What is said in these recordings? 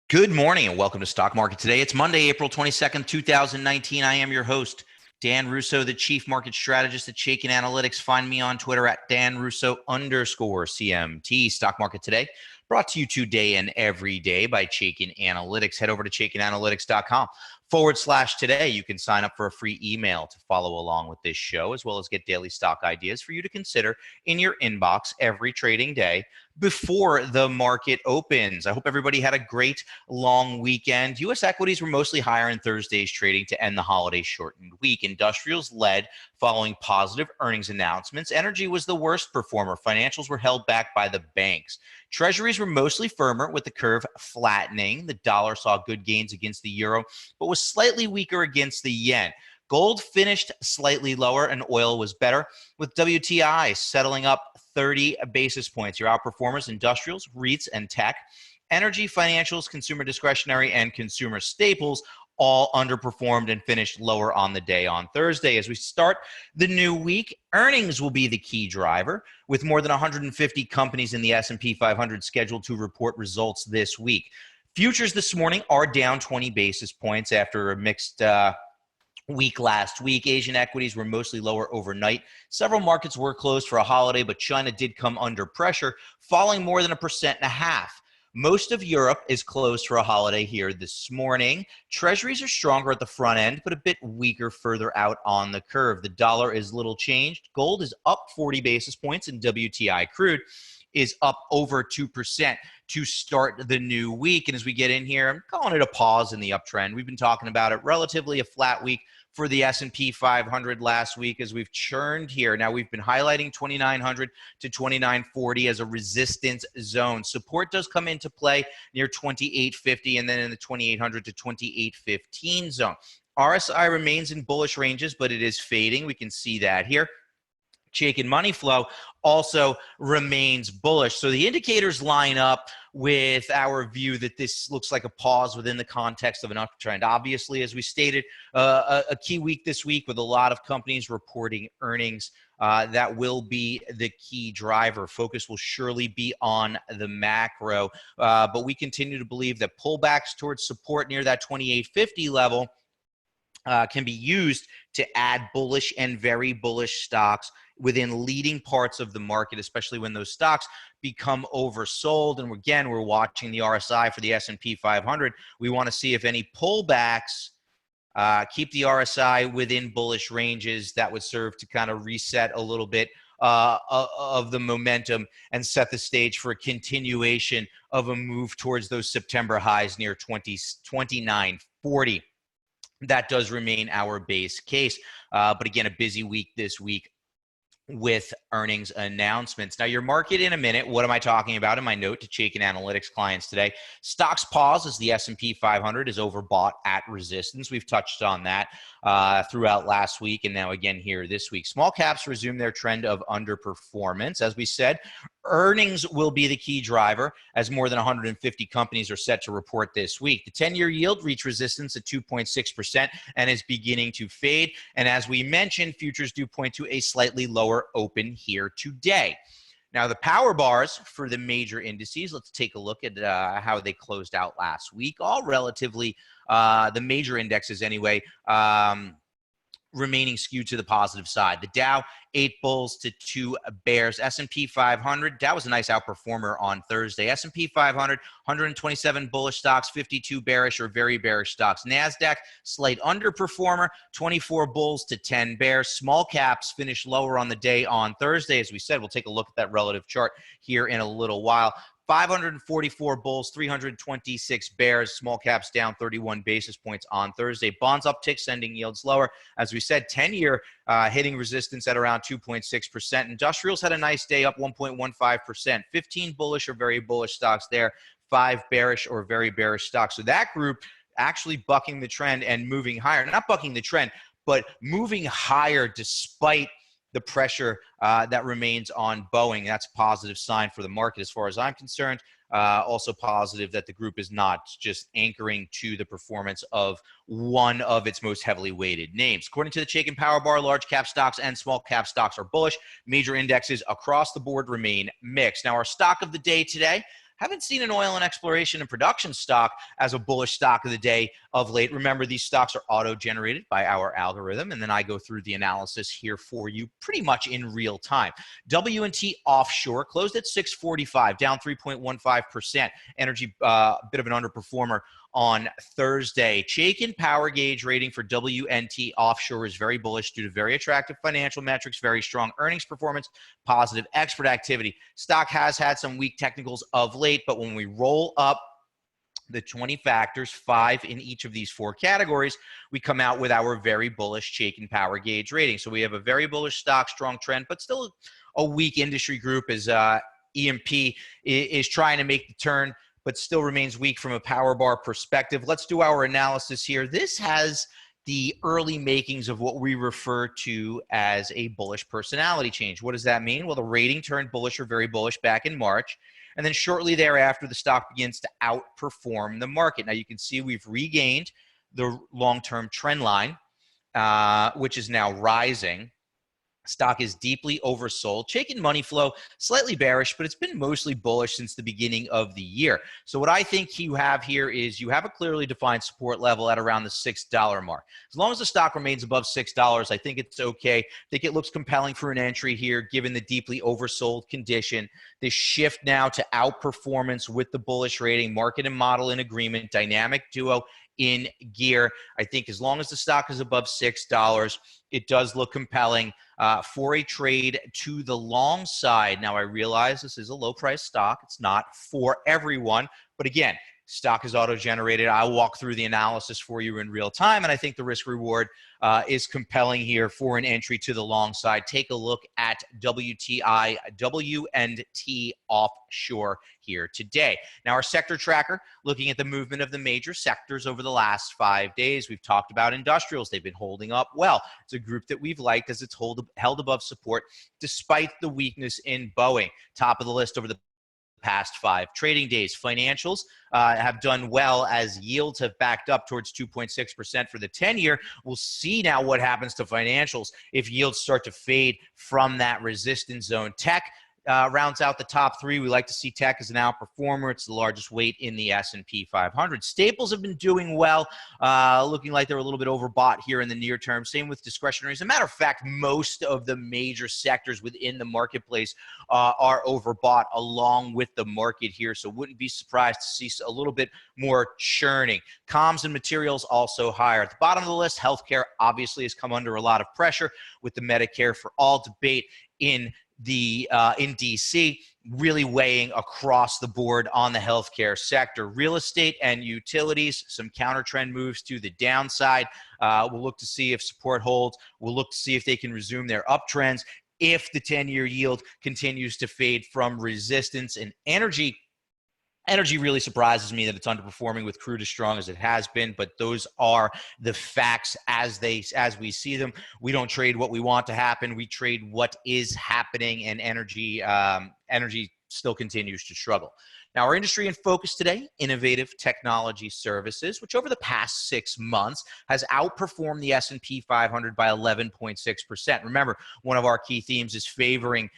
Good morning and welcome to Stock Market Today. It's Monday, April 22nd, 2019. I am your host, Dan Russo, the Chief Market Strategist at Chaikin Analytics. Find me on Twitter at DanRusso_CMT. Stock Market Today, brought to you today and every day by Chaikin Analytics. Head over to ChaikinAnalytics.com/today. You can sign up for a free email to follow along with this show, as well as get daily stock ideas for you to consider in your inbox every trading day before the market opens. I hope everybody had a great long weekend. U.S. equities were mostly higher in Thursday's trading to end the holiday shortened week. Industrials led following positive earnings announcements. Energy was the worst performer. Financials were held back by the banks. Treasuries were mostly firmer with the curve flattening. The dollar saw good gains against the euro, but was slightly weaker against the yen. Gold finished slightly lower and oil was better, with WTI settling up 30 basis points. Your outperformers, industrials, REITs, and tech. Energy, financials, consumer discretionary, and consumer staples all underperformed and finished lower on the day on Thursday. As we start the new week, earnings will be the key driver, with more than 150 companies in the S&P 500 scheduled to report results this week. Futures this morning are down 20 basis points after a mixed week last week. Asian equities were mostly lower overnight. Several markets were closed for a holiday, but China did come under pressure, falling more than 1.5%. Most of Europe is closed for a holiday here this morning. Treasuries are stronger at the front end, but a bit weaker further out on the curve. The dollar is little changed. Gold is up 40 basis points, and WTI crude is up over 2% to start the new week. And as we get in here, I'm calling it a pause in the uptrend. We've been talking about it, relatively a flat week for the S&P 500 last week as we've churned here. Now, we've been highlighting 2,900 to 2,940 as a resistance zone. Support does come into play near 2,850 and then in the 2,800 to 2,815 zone. RSI remains in bullish ranges, but it is fading. We can see that here. Chaikin money flow also remains bullish. So the indicators line up with our view that this looks like a pause within the context of an uptrend. Obviously, as we stated, a key week this week with a lot of companies reporting earnings. That will be the key driver. Focus will surely be on the macro, but we continue to believe that pullbacks towards support near that 2,850 level can be used to add bullish and very bullish stocks within leading parts of the market, especially when those stocks become oversold. And again, we're watching the RSI for the S&P 500. We want to see if any pullbacks keep the RSI within bullish ranges. That would serve to kind of reset a little bit of the momentum and set the stage for a continuation of a move towards those September highs near 2940. That does remain our base case. But again, a busy week this week with earnings announcements. Now, your market in a minute. What am I talking about in my note to Chaikin Analytics clients today? Stocks pause as the S&P 500 is overbought at resistance. We've touched on that throughout last week and now again here this week. Small caps resume their trend of underperformance. As we said, earnings will be the key driver as more than 150 companies are set to report this week. The 10-year yield reached resistance at 2.6% and is beginning to fade. And as we mentioned, futures do point to a slightly lower open here today. Now, the power bars for the major indices, let's take a look at how they closed out last week. All relatively, the major indexes anyway, remaining skewed to the positive side. The Dow, 8 bulls to 2 bears. S&P 500, Dow was a nice outperformer on Thursday. S&P 500, 127 bullish stocks, 52 bearish or very bearish stocks. NASDAQ, slight underperformer, 24 bulls to 10 bears. Small caps finished lower on the day on Thursday. As we said, we'll take a look at that relative chart here in a little while. 544 bulls, 326 bears. Small caps down 31 basis points on Thursday. Bonds uptick, sending yields lower. As we said, 10-year hitting resistance at around 2.6%. Industrials had a nice day, up 1.15%. 15 bullish or very bullish stocks there. 5 bearish or very bearish stocks. So that group actually bucking the trend and moving higher. Not bucking the trend, but moving higher despite the pressure that remains on Boeing. That's a positive sign for the market as far as I'm concerned. Also positive that the group is not just anchoring to the performance of one of its most heavily weighted names. According to the Chaikin Power Bar, large cap stocks and small cap stocks are bullish. Major indexes across the board remain mixed. Now, our stock of the day today, Haven't seen an oil and exploration and production stock as a bullish stock of the day of late. Remember, these stocks are auto-generated by our algorithm, and then I go through the analysis here for you pretty much in real time. W&T Offshore closed at 645, down 3.15%. Energy, bit of an underperformer on Thursday. Chaikin Power Gauge rating for W&T Offshore is very bullish due to very attractive financial metrics, very strong earnings performance, positive export activity. Stock has had some weak technicals of late, but when we roll up the 20 factors, 5 in each of these 4 categories, we come out with our very bullish Chaikin Power Gauge rating. So we have a very bullish stock, strong trend, but still a weak industry group as EMP is trying to make the turn, but still remains weak from a power bar perspective. Let's do our analysis here. This has the early makings of what we refer to as a bullish personality change. What does that mean? Well, the rating turned bullish or very bullish back in March. And then shortly thereafter, the stock begins to outperform the market. Now, you can see we've regained the long-term trend line, which is now rising. Stock is deeply oversold. Chaikin money flow, slightly bearish, but it's been mostly bullish since the beginning of the year. So what I think you have here is you have a clearly defined support level at around the $6 mark. As long as the stock remains above $6, I think it's okay. I think it looks compelling for an entry here, given the deeply oversold condition. This shift now to outperformance with the bullish rating, market and model in agreement, dynamic duo in gear. I think as long as the stock is above $6, it does look compelling for a trade to the long side. Now, I realize this is a low-price stock. It's not for everyone. But again, stock is auto-generated. I'll walk through the analysis for you in real time, and I think the risk-reward is compelling here for an entry to the long side. Take a look at WTI, W&T Offshore here today. Now, our sector tracker, looking at the movement of the major sectors over the last 5 days. We've talked about industrials. They've been holding up well. It's a group that we've liked as it's held above support despite the weakness in Boeing. Top of the list over the past 5 trading days. Financials have done well as yields have backed up towards 2.6% for the 10-year. We'll see now what happens to financials if yields start to fade from that resistance zone. Tech rounds out the top 3. We like to see tech as an outperformer. It's the largest weight in the S&P 500. Staples have been doing well, looking like they're a little bit overbought here in the near term. Same with discretionary. As a matter of fact, most of the major sectors within the marketplace are overbought along with the market here. So wouldn't be surprised to see a little bit more churning. Comms and materials also higher. At the bottom of the list, healthcare obviously has come under a lot of pressure with the Medicare for All debate in DC, really weighing across the board on the healthcare sector. Real estate and utilities, some counter trend moves to the downside. We'll look to see if support holds. We'll look to see if they can resume their uptrends if the 10-year yield continues to fade from resistance. And energy really surprises me that it's underperforming with crude as strong as it has been, but those are the facts as we see them. We don't trade what we want to happen. We trade what is happening, and energy still continues to struggle. Now, our industry in focus today, innovative technology services, which over the past 6 months has outperformed the S&P 500 by 11.6%. Remember, one of our key themes is favoring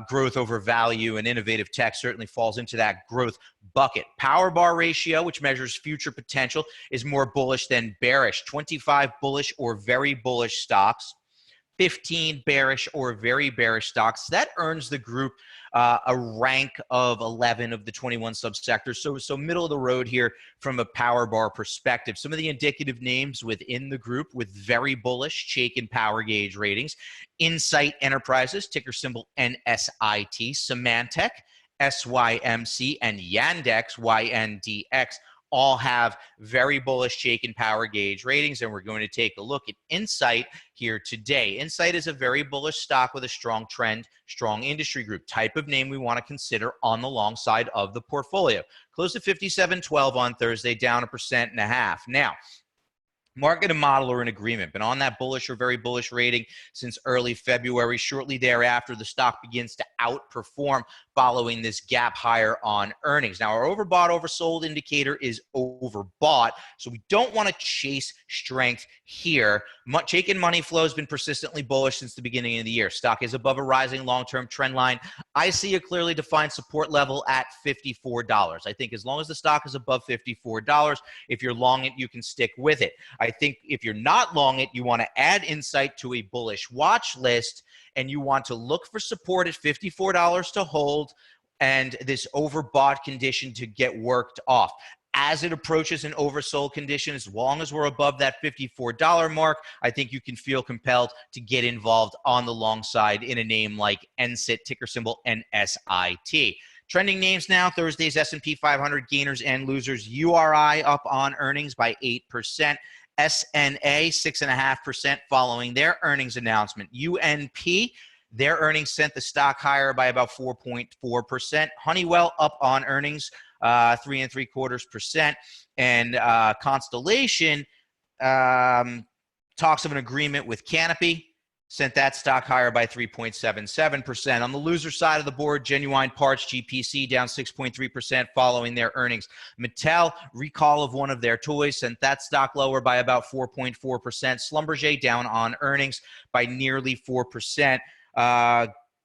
growth over value, and innovative tech certainly falls into that growth bucket. Power bar ratio, which measures future potential, is more bullish than bearish. 25 bullish or very bullish stocks, 15 bearish or very bearish stocks. That earns the group a rank of 11 of the 21 subsectors. So middle of the road here from a power bar perspective. Some of the indicative names within the group with very bullish Chaikin Power Gauge ratings: Insight Enterprises, ticker symbol NSIT, Symantec, SYMC, and Yandex, YNDX, all have very bullish Chaikin Power Gauge ratings, and we're going to take a look at Insight here today. Insight is a very bullish stock with a strong trend, strong industry group. Type of name we want to consider on the long side of the portfolio. Close to 57.12 on Thursday, down 1.5%. Now, market and model are in agreement. Been on that bullish or very bullish rating since early February. Shortly thereafter, the stock begins to outperform following this gap higher on earnings. Now, our overbought, oversold indicator is overbought, so we don't want to chase strength here. Chaikin money flow has been persistently bullish since the beginning of the year. Stock is above a rising long-term trend line. I see a clearly defined support level at $54. I think as long as the stock is above $54, if you're long it, you can stick with it. I think if you're not long it, you want to add insight to a bullish watch list, and you want to look for support at $54 to hold and this overbought condition to get worked off. As it approaches an oversold condition, as long as we're above that $54 mark, I think you can feel compelled to get involved on the long side in a name like NSIT, ticker symbol NSIT. Trending names now, Thursday's S&P 500 gainers and losers. URI up on earnings by 8%. SNA 6.5% following their earnings announcement. UNP, their earnings sent the stock higher by about 4.4%. Honeywell up on earnings, 3.75%. And Constellation talks of an agreement with Canopy, sent that stock higher by 3.77%. On the loser side of the board, Genuine Parts, GPC, down 6.3% following their earnings. Mattel, recall of one of their toys, sent that stock lower by about 4.4%. Schlumberger down on earnings by nearly 4%.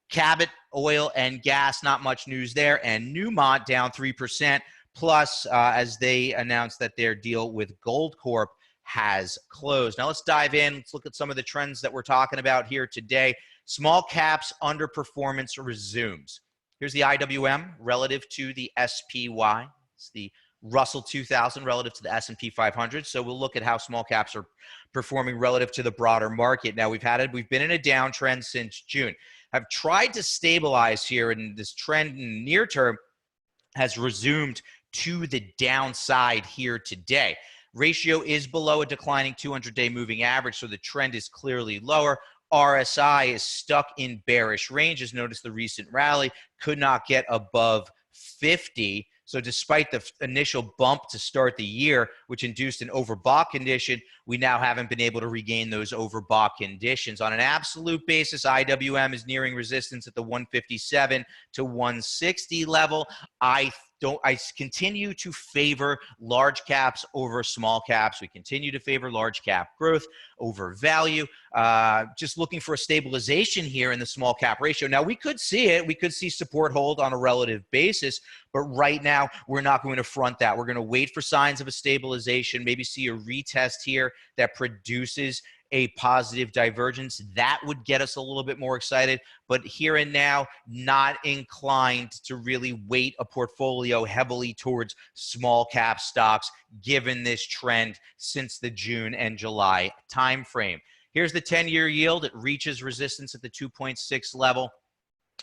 Cabot, oil and gas, not much news there. And Newmont down 3%, plus as they announced that their deal with Goldcorp has closed. Now let's dive in. Let's look at some of the trends that we're talking about here today. Small caps underperformance resumes. Here's the IWM relative to the SPY. It's the Russell 2000 relative to the S&P 500. So we'll look at how small caps are performing relative to the broader market. Now we've been in a downtrend since June. I've tried to stabilize here, and this trend in the near term has resumed to the downside here today. Ratio is below a declining 200-day moving average, so the trend is clearly lower. RSI is stuck in bearish ranges. Notice the recent rally could not get above 50. So despite the initial bump to start the year, which induced an overbought condition, we now haven't been able to regain those overbought conditions. On an absolute basis, IWM is nearing resistance at the 157 to 160 level. I continue to favor large caps over small caps. We continue to favor large cap growth over value. Just looking for a stabilization here in the small cap ratio. Now, we could see it. We could see support hold on a relative basis, but right now we're not going to front that. We're going to wait for signs of a stabilization, maybe see a retest here that produces a positive divergence. That would get us a little bit more excited, but here and now, not inclined to really weight a portfolio heavily towards small cap stocks given this trend since the June and July timeframe. Here's the 10-year yield. It reaches resistance at the 2.6 level.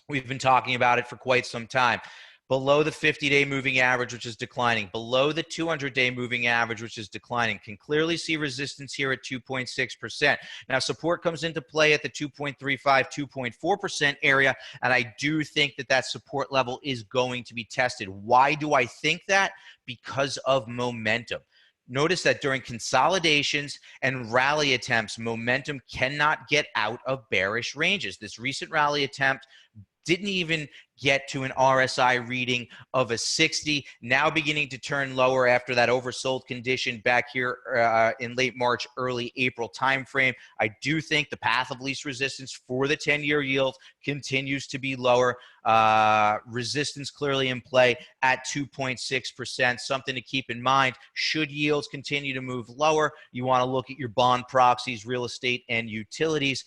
We've been talking about it for quite some time. Below the 50-day moving average, which is declining, below the 200-day moving average, which is declining. Can clearly see resistance here at 2.6%. Now, support comes into play at the 2.35, 2.4% area, and I do think that that support level is going to be tested. Why do I think that? Because of momentum. Notice that during consolidations and rally attempts, momentum cannot get out of bearish ranges. This recent rally attempt didn't even get to an RSI reading of a 60, now beginning to turn lower after that oversold condition back here in late March, early April timeframe. I do think the path of least resistance for the 10-year yield continues to be lower. Resistance clearly in play at 2.6%. Something to keep in mind. Should yields continue to move lower, you want to look at your bond proxies, real estate, and utilities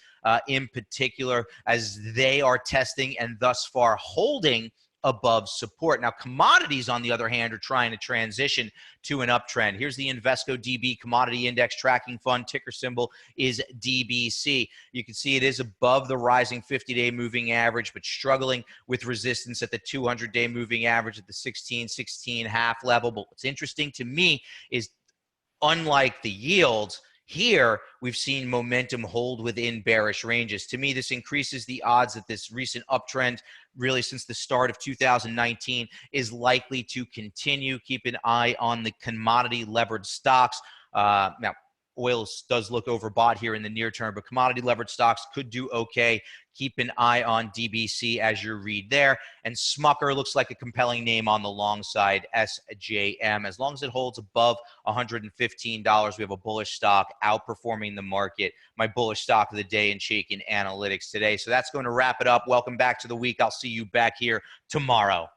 in particular, as they are testing and thus far holding above support. Now, commodities, on the other hand, are trying to transition to an uptrend. Here's the Invesco DB Commodity Index Tracking Fund. Ticker symbol is DBC. You can see it is above the rising 50-day moving average, but struggling with resistance at the 200-day moving average at the 16.5 level. But what's interesting to me is, unlike the yields, here, we've seen momentum hold within bearish ranges. To me, this increases the odds that this recent uptrend, really since the start of 2019, is likely to continue. Keep an eye on the commodity levered stocks. Now, oil does look overbought here in the near term, but commodity leverage stocks could do okay. Keep an eye on DBC as you read there. And Smucker looks like a compelling name on the long side, SJM. As long as it holds above $115, we have a bullish stock outperforming the market. My bullish stock of the day in Chaikin Analytics today. So that's going to wrap it up. Welcome back to the week. I'll see you back here tomorrow.